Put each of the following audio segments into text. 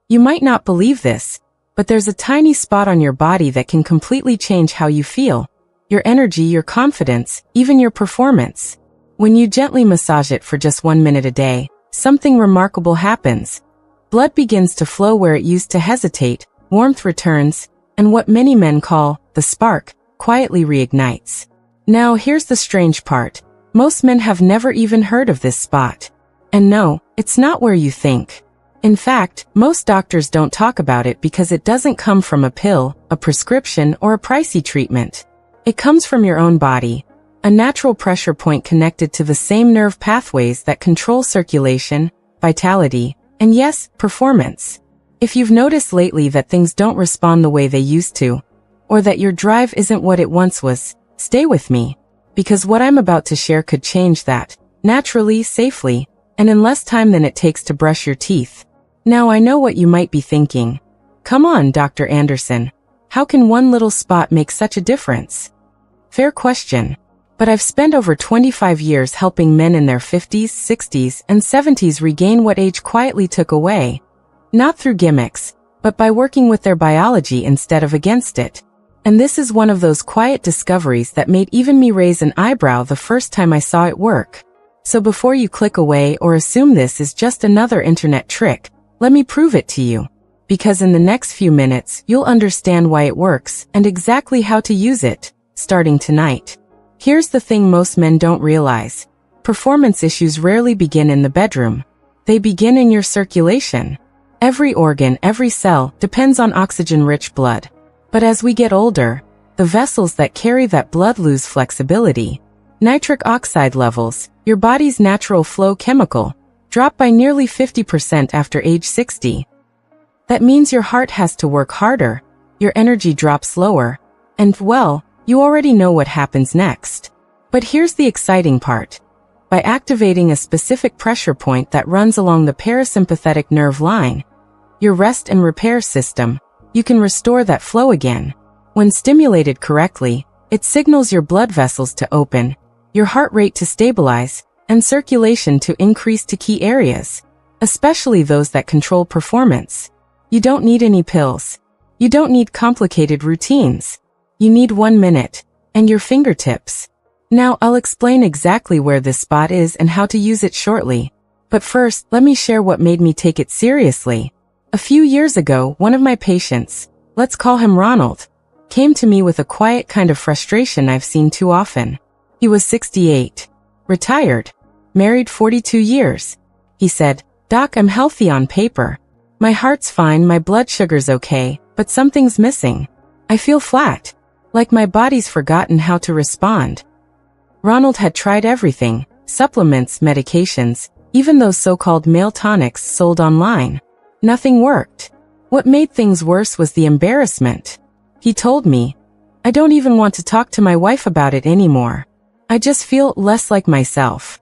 You might not believe this, but there's a tiny spot on your body that can completely change how you feel, your energy, your confidence, even your performance. When you gently massage it for just 1 minute a day, something remarkable happens. Blood begins to flow where it used to hesitate, warmth returns, and what many men call the spark quietly reignites. Now here's the strange part. Most men have never even heard of this spot. And no, it's not where you think. In fact, most doctors don't talk about it because it doesn't come from a pill, a prescription, or a pricey treatment. It comes from your own body, a natural pressure point connected to the same nerve pathways that control circulation, vitality, and yes, performance. If you've noticed lately that things don't respond the way they used to, or that your drive isn't what it once was, stay with me, because what I'm about to share could change that, naturally, safely, and in less time than it takes to brush your teeth. Now I know what you might be thinking. Come on, Dr. Anderson. How can one little spot make such a difference? Fair question. But I've spent over 25 years helping men in their 50s, 60s, and 70s regain what age quietly took away. Not through gimmicks, but by working with their biology instead of against it. And this is one of those quiet discoveries that made even me raise an eyebrow the first time I saw it work. So before you click away or assume this is just another internet trick, let me prove it to you. Because in the next few minutes, you'll understand why it works and exactly how to use it, starting tonight. Here's the thing most men don't realize. Performance issues rarely begin in the bedroom. They begin in your circulation. Every organ, every cell, depends on oxygen-rich blood. But as we get older, the vessels that carry that blood lose flexibility. Nitric oxide levels, your body's natural flow chemical, drop by nearly 50% after age 60. That means your heart has to work harder, your energy drops lower, and, well, you already know what happens next. But here's the exciting part. By activating a specific pressure point that runs along the parasympathetic nerve line, your rest and repair system, you can restore that flow again. When stimulated correctly, it signals your blood vessels to open, your heart rate to stabilize, and circulation to increase to key areas, especially those that control performance. You don't need any pills. You don't need complicated routines. You need 1 minute, and your fingertips. Now I'll explain exactly where this spot is and how to use it shortly. But first, let me share what made me take it seriously. A few years ago, one of my patients, let's call him Ronald, came to me with a quiet kind of frustration I've seen too often. He was 68. Retired. Married 42 years. He said, "Doc, I'm healthy on paper. My heart's fine, my blood sugar's okay, but something's missing. I feel flat. Like my body's forgotten how to respond." Ronald had tried everything, supplements, medications, even those so-called male tonics sold online. Nothing worked. What made things worse was the embarrassment. He told me, "I don't even want to talk to my wife about it anymore. I just feel less like myself."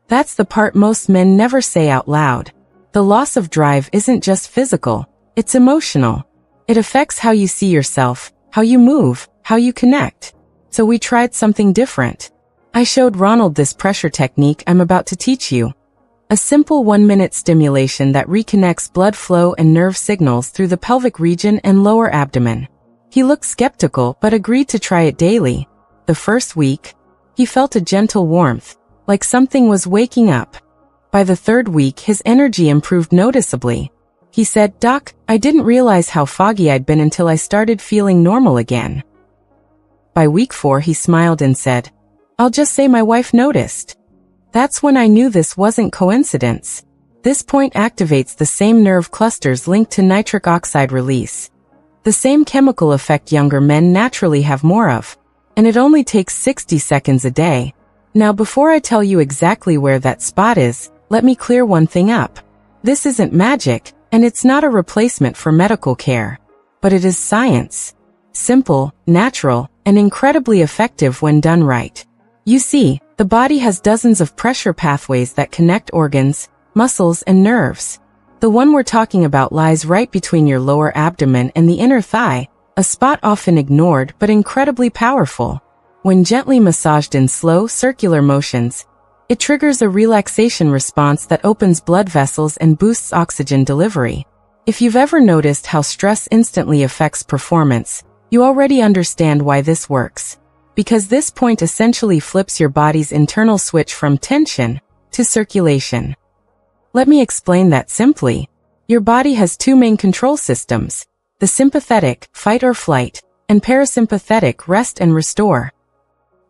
That's the part most men never say out loud. The loss of drive isn't just physical, it's emotional. It affects how you see yourself, how you move, how you connect. So we tried something different. I showed Ronald this pressure technique I'm about to teach you. A simple 1-minute stimulation that reconnects blood flow and nerve signals through the pelvic region and lower abdomen. He looked skeptical but agreed to try it daily. The first week, he felt a gentle warmth, like something was waking up. By the third week, his energy improved noticeably. He said, "Doc, I didn't realize how foggy I'd been until I started feeling normal again." By week 4, he smiled and said, "I'll just say my wife noticed." That's when I knew this wasn't coincidence. This point activates the same nerve clusters linked to nitric oxide release. The same chemical effect younger men naturally have more of. And it only takes 60 seconds a day. Now before I tell you exactly where that spot is, let me clear one thing up. This isn't magic, and it's not a replacement for medical care. But it is science. Simple, natural, and incredibly effective when done right. You see, the body has dozens of pressure pathways that connect organs, muscles, and nerves. The one we're talking about lies right between your lower abdomen and the inner thigh, a spot often ignored but incredibly powerful. When gently massaged in slow, circular motions, it triggers a relaxation response that opens blood vessels and boosts oxygen delivery. If you've ever noticed how stress instantly affects performance, you already understand why this works. Because this point essentially flips your body's internal switch from tension to circulation. Let me explain that simply. Your body has two main control systems: the sympathetic, fight or flight, and parasympathetic, rest and restore.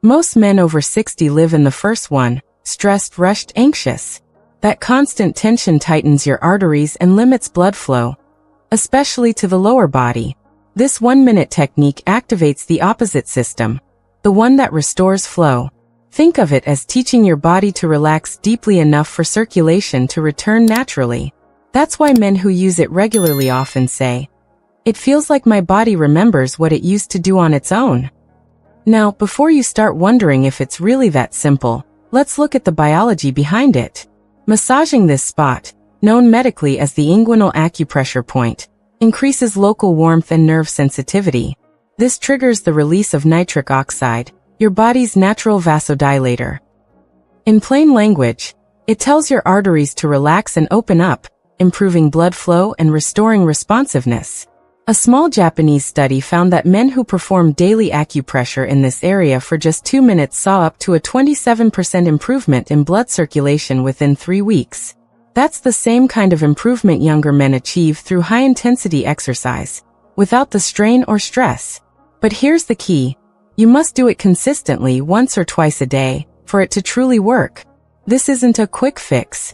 Most men over 60 live in the first one, stressed, rushed, anxious. That constant tension tightens your arteries and limits blood flow, especially to the lower body. This 1-minute technique activates the opposite system, the one that restores flow. Think of it as teaching your body to relax deeply enough for circulation to return naturally. That's why men who use it regularly often say, "It feels like my body remembers what it used to do on its own." Now, before you start wondering if it's really that simple, let's look at the biology behind it. Massaging this spot, known medically as the inguinal acupressure point, increases local warmth and nerve sensitivity. This triggers the release of nitric oxide, your body's natural vasodilator. In plain language, it tells your arteries to relax and open up, improving blood flow and restoring responsiveness. A small Japanese study found that men who performed daily acupressure in this area for just 2 minutes saw up to a 27% improvement in blood circulation within 3 weeks. That's the same kind of improvement younger men achieve through high-intensity exercise, without the strain or stress. But here's the key. You must do it consistently once or twice a day, for it to truly work. This isn't a quick fix.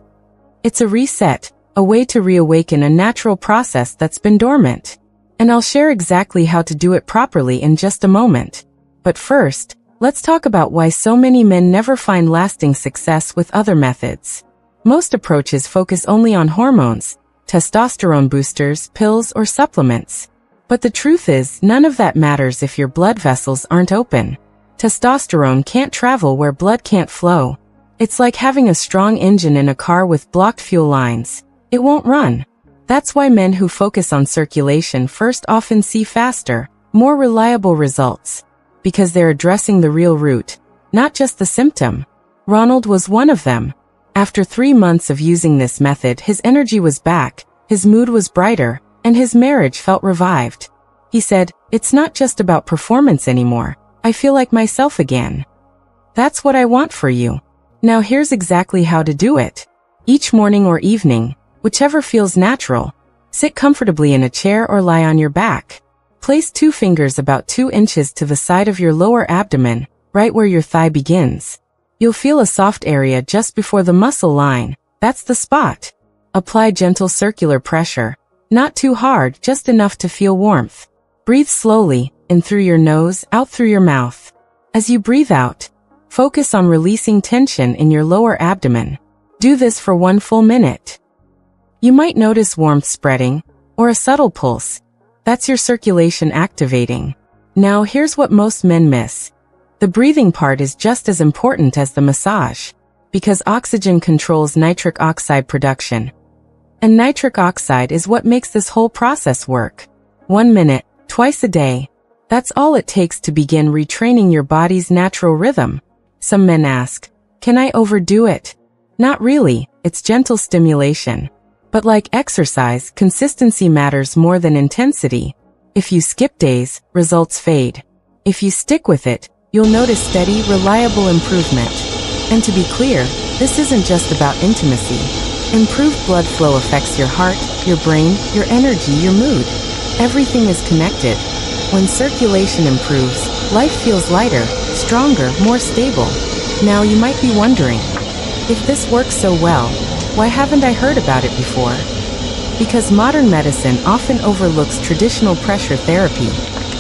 It's a reset, a way to reawaken a natural process that's been dormant. And I'll share exactly how to do it properly in just a moment. But first, let's talk about why so many men never find lasting success with other methods. Most approaches focus only on hormones, testosterone boosters, pills, or supplements. But the truth is, none of that matters if your blood vessels aren't open. Testosterone can't travel where blood can't flow. It's like having a strong engine in a car with blocked fuel lines. It won't run. That's why men who focus on circulation first often see faster, more reliable results. Because they're addressing the real root, not just the symptom. Ronald was one of them. After 3 months of using this method, his energy was back, his mood was brighter, and his marriage felt revived. He said, "It's not just about performance anymore. I feel like myself again." That's what I want for you. Now here's exactly how to do it. Each morning or evening, whichever feels natural, sit comfortably in a chair or lie on your back. Place 2 fingers about 2 inches to the side of your lower abdomen, right where your thigh begins. You'll feel a soft area just before the muscle line. That's the spot. Apply gentle circular pressure. Not too hard, just enough to feel warmth. Breathe slowly, in through your nose, out through your mouth. As you breathe out, focus on releasing tension in your lower abdomen. Do this for 1 full minute. You might notice warmth spreading, or a subtle pulse. That's your circulation activating. Now here's what most men miss. The breathing part is just as important as the massage, because oxygen controls nitric oxide production. And nitric oxide is what makes this whole process work. 1 minute, twice a day. That's all it takes to begin retraining your body's natural rhythm. Some men ask, "Can I overdo it?" Not really, it's gentle stimulation. But like exercise, consistency matters more than intensity. If you skip days, results fade. If you stick with it, you'll notice steady, reliable improvement. And to be clear, this isn't just about intimacy. Improved blood flow affects your heart, your brain, your energy, your mood. Everything is connected. When circulation improves, life feels lighter, stronger, more stable. Now you might be wondering, if this works so well, why haven't I heard about it before? Because modern medicine often overlooks traditional pressure therapy,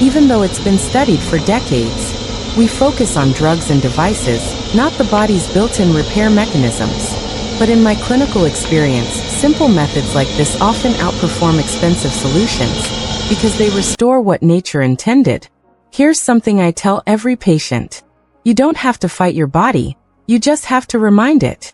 even though it's been studied for decades. We focus on drugs and devices, not the body's built-in repair mechanisms. But in my clinical experience, simple methods like this often outperform expensive solutions, because they restore what nature intended. Here's something I tell every patient. You don't have to fight your body, you just have to remind it.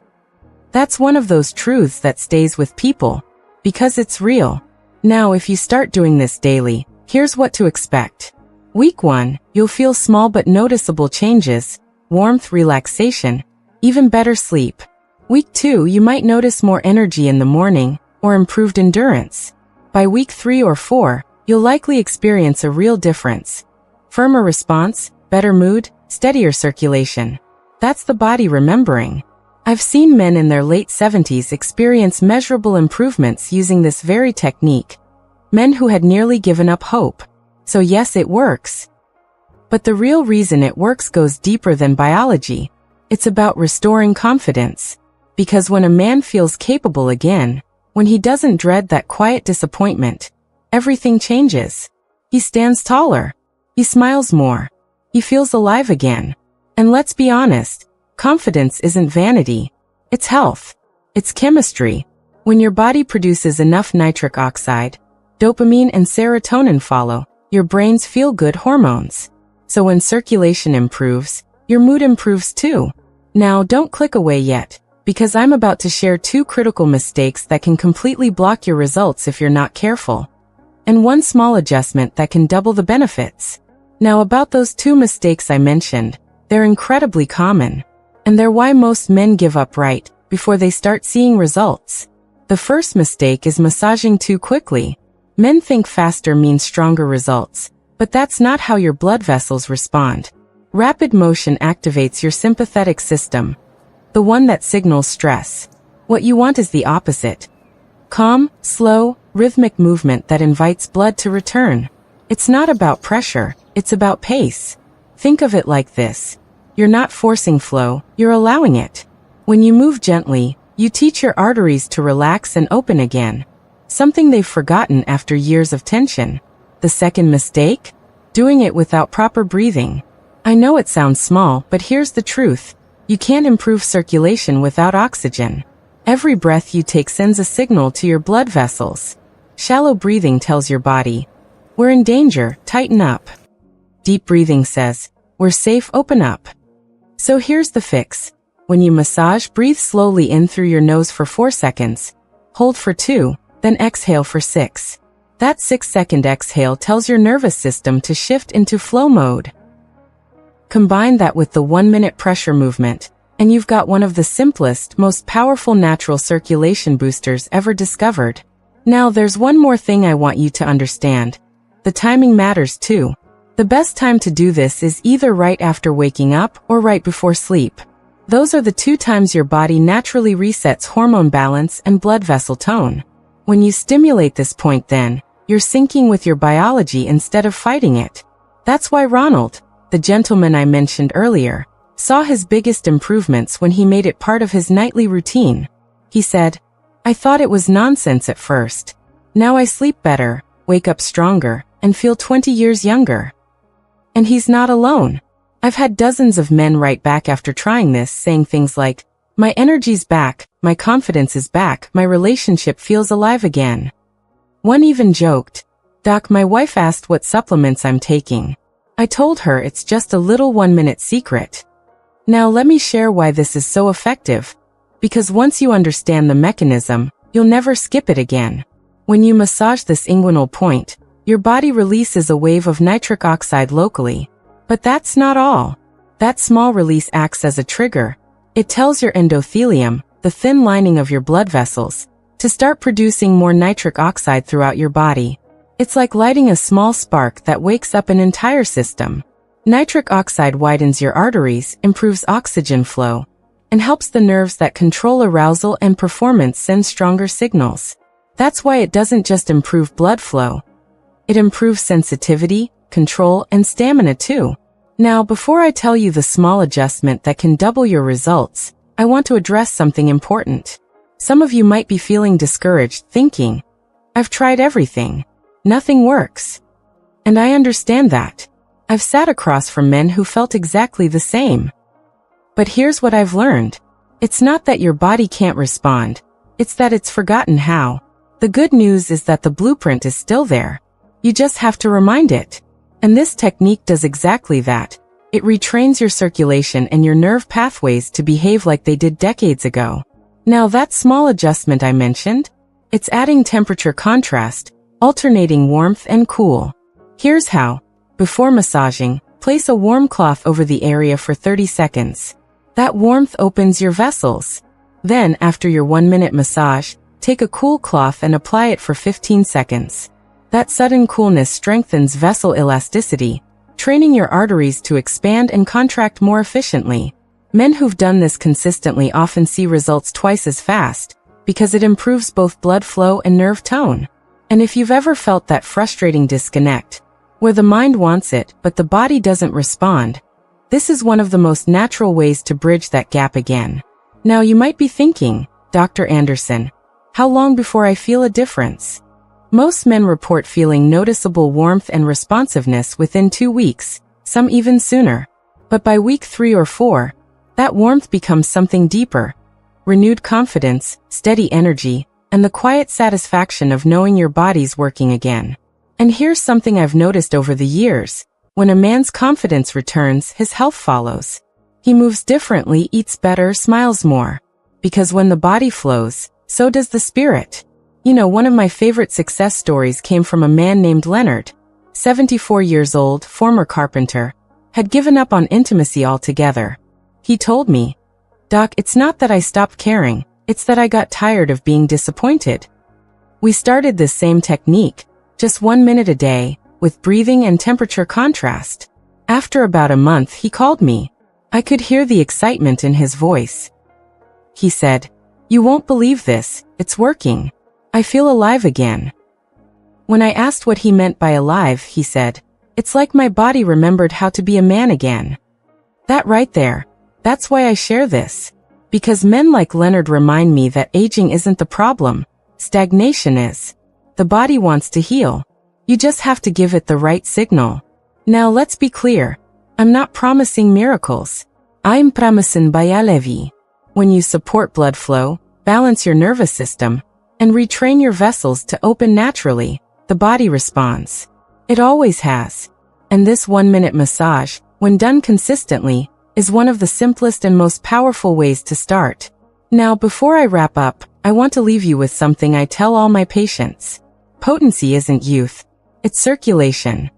That's one of those truths that stays with people, because it's real. Now if you start doing this daily, here's what to expect. Week 1, you'll feel small but noticeable changes, warmth, relaxation, even better sleep. Week 2, you might notice more energy in the morning, or improved endurance. By week 3 or 4, you'll likely experience a real difference. Firmer response, better mood, steadier circulation. That's the body remembering. I've seen men in their late 70s experience measurable improvements using this very technique. Men who had nearly given up hope. So yes, it works. But the real reason it works goes deeper than biology. It's about restoring confidence. Because when a man feels capable again, when he doesn't dread that quiet disappointment, everything changes. He stands taller. He smiles more. He feels alive again. And let's be honest, confidence isn't vanity. It's health. It's chemistry. When your body produces enough nitric oxide, dopamine and serotonin follow, your brain's feel-good hormones. So when circulation improves, your mood improves too. Now don't click away yet, because I'm about to share 2 critical mistakes that can completely block your results if you're not careful. And 1 small adjustment that can double the benefits. Now about those 2 mistakes I mentioned, they're incredibly common. And they're why most men give up right before they start seeing results. The first mistake is massaging too quickly. Men think faster means stronger results, but that's not how your blood vessels respond. Rapid motion activates your sympathetic system, the one that signals stress. What you want is the opposite. Calm, slow, rhythmic movement that invites blood to return. It's not about pressure, it's about pace. Think of it like this. You're not forcing flow, you're allowing it. When you move gently, you teach your arteries to relax and open again. Something they've forgotten after years of tension. The second mistake? Doing it without proper breathing. I know it sounds small, but here's the truth. You can't improve circulation without oxygen. Every breath you take sends a signal to your blood vessels. Shallow breathing tells your body, we're in danger, tighten up. Deep breathing says, we're safe, open up. So here's the fix. When you massage, breathe slowly in through your nose for 4 seconds. Hold for 2, then exhale for 6. That 6-second exhale tells your nervous system to shift into flow mode. Combine that with the 1-minute pressure movement, and you've got one of the simplest, most powerful natural circulation boosters ever discovered. Now there's one more thing I want you to understand. The timing matters too. The best time to do this is either right after waking up or right before sleep. Those are the 2 times your body naturally resets hormone balance and blood vessel tone. When you stimulate this point then, you're syncing with your biology instead of fighting it. That's why Ronald, the gentleman I mentioned earlier, saw his biggest improvements when he made it part of his nightly routine. He said, I thought it was nonsense at first. Now I sleep better, wake up stronger, and feel 20 years younger. And he's not alone. I've had dozens of men write back after trying this saying things like, my energy's back, my confidence is back, my relationship feels alive again. One even joked, Doc, my wife asked what supplements I'm taking. I told her it's just a little 1-minute secret. Now let me share why this is so effective. Because once you understand the mechanism, you'll never skip it again. When you massage this inguinal point, your body releases a wave of nitric oxide locally. But that's not all. That small release acts as a trigger. It tells your endothelium, the thin lining of your blood vessels, to start producing more nitric oxide throughout your body. It's like lighting a small spark that wakes up an entire system. Nitric oxide widens your arteries, improves oxygen flow, and helps the nerves that control arousal and performance send stronger signals. That's why it doesn't just improve blood flow. It improves sensitivity, control, and stamina too. Now, before I tell you the small adjustment that can double your results, I want to address something important. Some of you might be feeling discouraged, thinking, I've tried everything. Nothing works. And I understand that. I've sat across from men who felt exactly the same. But here's what I've learned. It's not that your body can't respond. It's that it's forgotten how. The good news is that the blueprint is still there. You just have to remind it. And this technique does exactly that. It retrains your circulation and your nerve pathways to behave like they did decades ago. Now that small adjustment I mentioned, it's adding temperature contrast, alternating warmth and cool. Here's how. Before massaging, place a warm cloth over the area for 30 seconds. That warmth opens your vessels. Then, after your 1-minute massage, Take a cool cloth and apply it for 15 seconds. That sudden coolness strengthens vessel elasticity, training your arteries to expand and contract more efficiently. Men who've done this consistently often see results twice as fast, because it improves both blood flow and nerve tone. And if you've ever felt that frustrating disconnect, where the mind wants it, but the body doesn't respond, this is one of the most natural ways to bridge that gap again. Now you might be thinking, Dr. Anderson, how long before I feel a difference? Most men report feeling noticeable warmth and responsiveness within 2 weeks, some even sooner. But by week 3 or 4, that warmth becomes something deeper. Renewed confidence, steady energy, and the quiet satisfaction of knowing your body's working again. And here's something I've noticed over the years. When a man's confidence returns, his health follows. He moves differently, eats better, smiles more. Because when the body flows, so does the spirit. You know, one of my favorite success stories came from a man named Leonard, 74 years old, former carpenter, had given up on intimacy altogether. He told me, "Doc, it's not that I stopped caring, it's that I got tired of being disappointed." We started this same technique, just 1 minute a day, with breathing and temperature contrast. After about a month, he called me. I could hear the excitement in his voice. He said, "You won't believe this, it's working. I feel alive again." When I asked what he meant by alive, he said, "It's like my body remembered how to be a man again." That right there, that's why I share this. Because men like Leonard remind me that aging isn't the problem, stagnation is. The body wants to heal. You just have to give it the right signal. Now let's be clear. I'm not promising miracles. I'm promising biology. When you support blood flow, balance your nervous system, and retrain your vessels to open naturally, the body responds. It always has. And this 1-minute massage, when done consistently, is one of the simplest and most powerful ways to start. Now, before I wrap up, I want to leave you with something I tell all my patients. Potency isn't youth, it's circulation.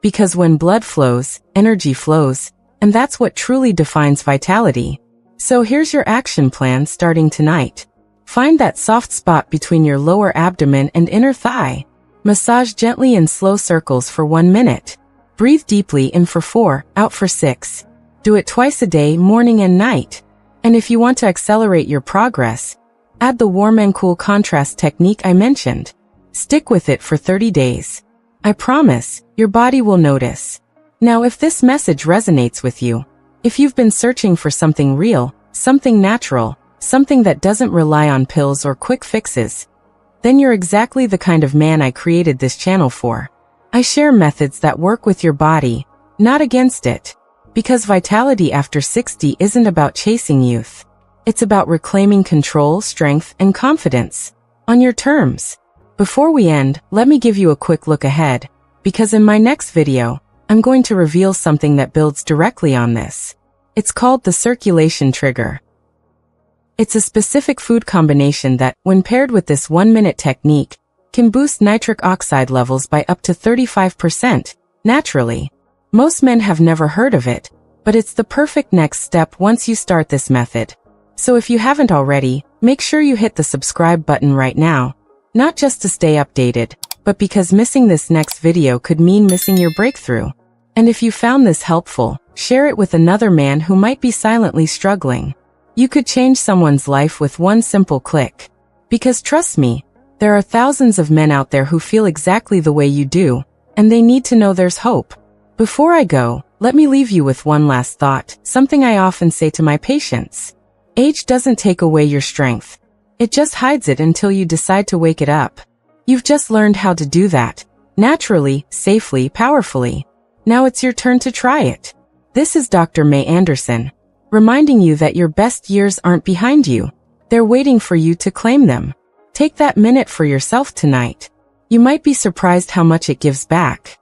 Because when blood flows, energy flows, and that's what truly defines vitality. So here's your action plan starting tonight. Find that soft spot between your lower abdomen and inner thigh. Massage gently in slow circles for 1 minute. Breathe deeply in for 4, out for 6. Do it twice a day, morning and night. And if you want to accelerate your progress, add the warm and cool contrast technique I mentioned. Stick with it for 30 days. I promise, your body will notice. Now, if this message resonates with you, if you've been searching for something real, something natural, something that doesn't rely on pills or quick fixes, then you're exactly the kind of man I created this channel for. I share methods that work with your body, not against it. Because vitality after 60 isn't about chasing youth. It's about reclaiming control, strength, and confidence. On your terms. Before we end, let me give you a quick look ahead. Because in my next video, I'm going to reveal something that builds directly on this. It's called the circulation trigger. It's a specific food combination that, when paired with this 1-minute technique, can boost nitric oxide levels by up to 35%, naturally. Most men have never heard of it, but it's the perfect next step once you start this method. So if you haven't already, make sure you hit the subscribe button right now, not just to stay updated, but because missing this next video could mean missing your breakthrough. And if you found this helpful, share it with another man who might be silently struggling. You could change someone's life with one simple click. Because trust me, there are thousands of men out there who feel exactly the way you do, and they need to know there's hope. Before I go, let me leave you with one last thought, something I often say to my patients. Age doesn't take away your strength. It just hides it until you decide to wake it up. You've just learned how to do that, naturally, safely, powerfully. Now it's your turn to try it. This is Dr. May Anderson, reminding you that your best years aren't behind you. They're waiting for you to claim them. Take that minute for yourself tonight. You might be surprised how much it gives back.